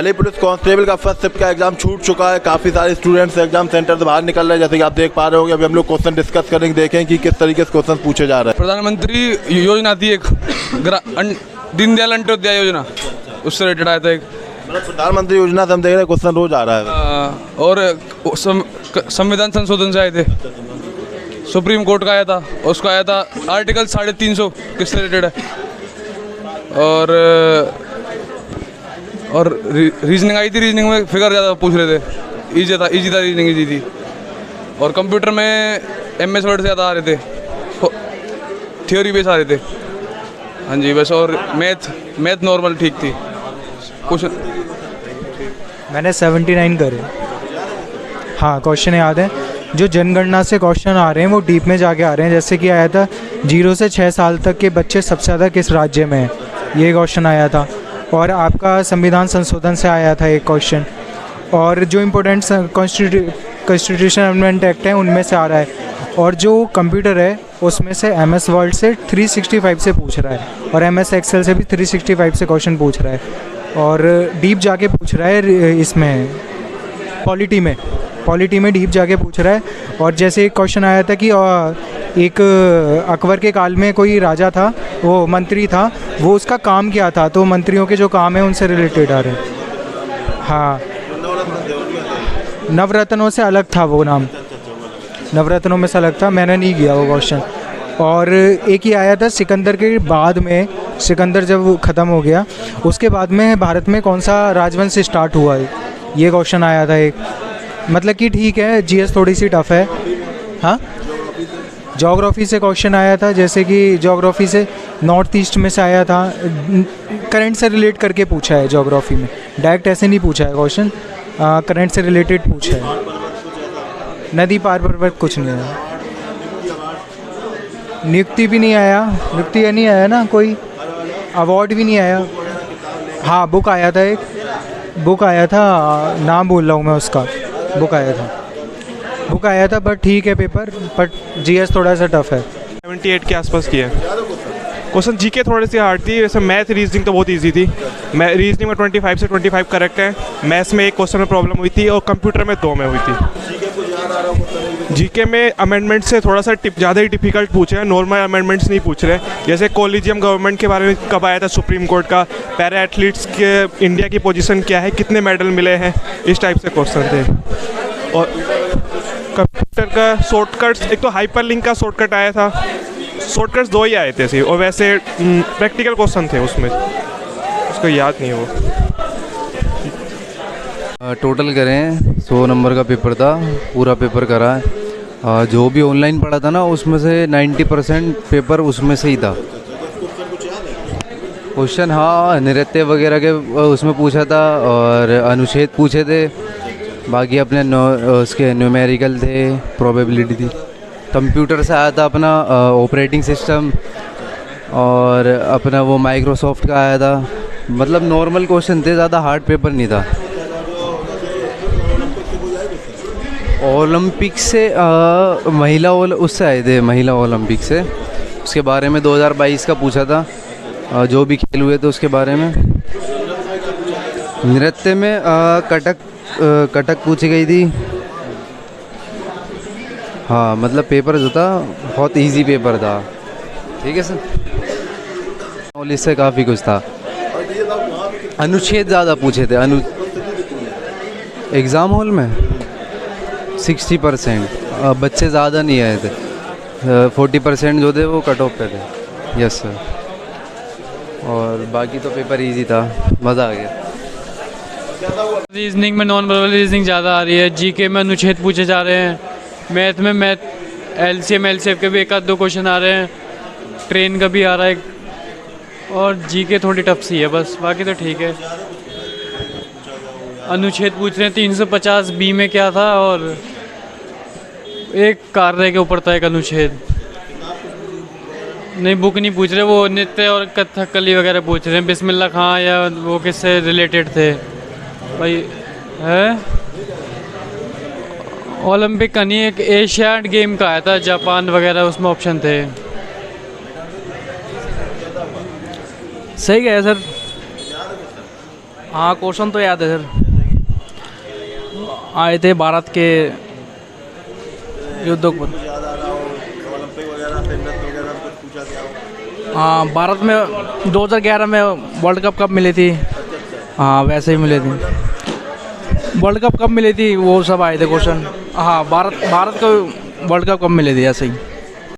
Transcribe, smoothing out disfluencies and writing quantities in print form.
Delhi police constable का first shift का exam छूट चुका है। काफ़ी सारे स्टूडेंट्स एग्जाम सेंटर से बाहर निकल रहे हैं, जैसे कि आप देख पा रहे होंगे। अभी हम लोग क्वेश्चन डिस्कस करेंगे, देखें कि किस तरीके से क्वेश्चन पूछे जा रहे हैं। प्रधानमंत्री योजना थी एक दीनदयाल अंत्योदय योजना, उससे रिलेटेड आया था एक। प्रधानमंत्री योजना से हम देख रहे हैं क्वेश्चन रोज आ रहा है। और संविधान संशोधन से आए थे, सुप्रीम कोर्ट का आया था, उसका आया था आर्टिकल 350 किससे रिलेटेड है। और रीजनिंग आई थी, रीजनिंग में फिगर ज़्यादा पूछ रहे थे, इजी था रीजनिंग इजी थी। और कंप्यूटर में MS वर्ड से ज़्यादा आ रहे थे, थ्योरी बेस आ रहे थे। हाँ जी बस। और मैथ नॉर्मल ठीक थी। कुछ मैंने 79 करे। हाँ, क्वेश्चन याद है। जो जनगणना से क्वेश्चन आ रहे हैं वो डीप में जाके आ रहे हैं। जैसे कि आया था 0 से 6 साल तक के बच्चे सबसे ज़्यादा किस राज्य में हैं, ये क्वेश्चन आया था। और आपका संविधान संशोधन से आया था एक क्वेश्चन। और जो इम्पोर्टेंट कॉन्स्टिट्यूशन अमेंडमेंट एक्ट है उनमें से आ रहा है। और जो कंप्यूटर है उसमें से MS वर्ड से 365 से पूछ रहा है, और MS एक्सेल से भी 365 से क्वेश्चन पूछ रहा है। और डीप जाके पूछ रहा है इसमें पॉलिटी में डीप जाके पूछ रहा है। और जैसे एक क्वेश्चन आया था कि एक अकबर के काल में कोई राजा था, वो मंत्री था, वो उसका काम क्या था, तो मंत्रियों के जो काम है उनसे रिलेटेड आ रहे हैं। हाँ, नवरत्नों से अलग था वो नाम, नवरत्नों में से अलग था, मैंने नहीं किया वो क्वेश्चन। और एक ही आया था सिकंदर के बाद में, सिकंदर जब ख़त्म हो गया उसके बाद में भारत में कौन सा राजवंश स्टार्ट हुआ है, ये क्वेश्चन आया था एक। मतलब कि ठीक है, GS थोड़ी सी टफ है। हाँ, ज्योग्राफी से क्वेश्चन आया था, जैसे कि ज्योग्राफी से नॉर्थ ईस्ट में से आया था, करंट से रिलेट करके पूछा है ज्योग्राफी में, डायरेक्ट ऐसे नहीं पूछा है क्वेश्चन, करंट से रिलेटेड पूछा है। नदी पार पर्वत कुछ नहीं आया, नियुक्ति भी नहीं आया, नियुक्ति नहीं आया ना, कोई अवार्ड भी नहीं आया। हाँ, बुक आया था, एक बुक आया था, नाम बोल रहा हूँ मैं उसका, बुक आया था बट ठीक है पेपर, बट GS थोड़ा सा टफ है। 78 के आसपास की है। क्वेश्चन GK थोड़ी सी हार्ड थी। वैसे मैथ रीजनिंग तो बहुत इजी थी। मैं रीजनिंग में 25 से 25 करेक्ट है। मैथ्स में एक क्वेश्चन में प्रॉब्लम हुई थी, और कंप्यूटर में 2 में हुई थी। GK में अमेंडमेंट से थोड़ा सा ज़्यादा ही डिफिकल्ट पूछे हैं, नॉर्मल अमेंडमेंट्स नहीं पूछ रहे। जैसे कॉलेजियम गवर्नमेंट के बारे में कब आया था सुप्रीम कोर्ट का, पैरा एथलीट्स के इंडिया की पोजीशन क्या है, कितने मेडल मिले हैं, इस टाइप से क्वेश्चन थे। और कंप्यूटर का शॉर्टकट्स, एक तो हाइपरलिंक का शॉर्टकट आया था, शॉर्टकट्स 2 ही आए थे सी, और वैसे प्रैक्टिकल क्वेश्चन थे उसमें, उसको याद नहीं है वो। टोटल करें 100 नंबर का पेपर था, पूरा पेपर करा है। जो भी ऑनलाइन पढ़ा था ना उसमें से 90% पेपर उसमें से ही था। क्वेश्चन हाँ नृत्य वगैरह के उसमें पूछा था, और अनुच्छेद पूछे थे, बाकी अपने उसके न्यूमेरिकल थे, प्रोबेबिलिटी थी। कंप्यूटर से आया था अपना ऑपरेटिंग सिस्टम, और अपना वो माइक्रोसॉफ्ट का आया था। मतलब नॉर्मल क्वेश्चन थे, ज़्यादा हार्ड पेपर नहीं था। ओलंपिक से महिला उससे आए थे, महिला ओलंपिक से, उसके बारे में 2022 का पूछा था, जो भी खेल हुए थे उसके बारे में। नृत्य में कटक पूछी गई थी। हाँ, मतलब पेपर जो था बहुत इजी पेपर था। ठीक है सर, नॉलेज से काफ़ी कुछ था। अनुच्छेद ज़्यादा पूछे थे एग्ज़ाम हॉल में 60%, बच्चे ज़्यादा नहीं आए थे, 40% जो थे वो कट ऑफ पे थे। यस सर, और बाकी तो पेपर इजी था, मज़ा आ गया। रीजनिंग में नॉन वर्बल रीजनिंग ज़्यादा आ रही है। GK में अनुच्छेद पूछे जा रहे हैं। मैथ में LCM LCF के भी 1-2 क्वेश्चन आ रहे हैं। ट्रेन का भी आ रहा है। और GK थोड़ी टफ सी है बस, बाकी तो ठीक है। अनुच्छेद पूछ रहे हैं 350 B में क्या था, और एक कार्य के ऊपर था एक अनुच्छेद। नहीं, बुक नहीं पूछ रहे, वो नृत्य और कथकली वगैरह पूछ रहे हैं। बिस्मिल्लाह खां या वो किससे रिलेटेड थे भाई है। ओलंपिक का नहीं, एक एशियाड गेम का आया था, जापान वगैरह, उसमें ऑप्शन थे। सही गया सर। हाँ क्वेश्चन तो याद है सर। आए थे भारत के युद्धों पर। याद आ रहा हो ओलंपिक वगैरह से इंडस वगैरह कुछ पूछा गया हो? हाँ भारत में 2011 में वर्ल्ड कप कब मिली थी? हाँ वैसे ही मिली थी। वर्ल्ड कप कब मिली थी वो सब आए थे क्वेश्चन। हाँ भारत को वर्ल्ड कप कब मिली थी ऐसे ही।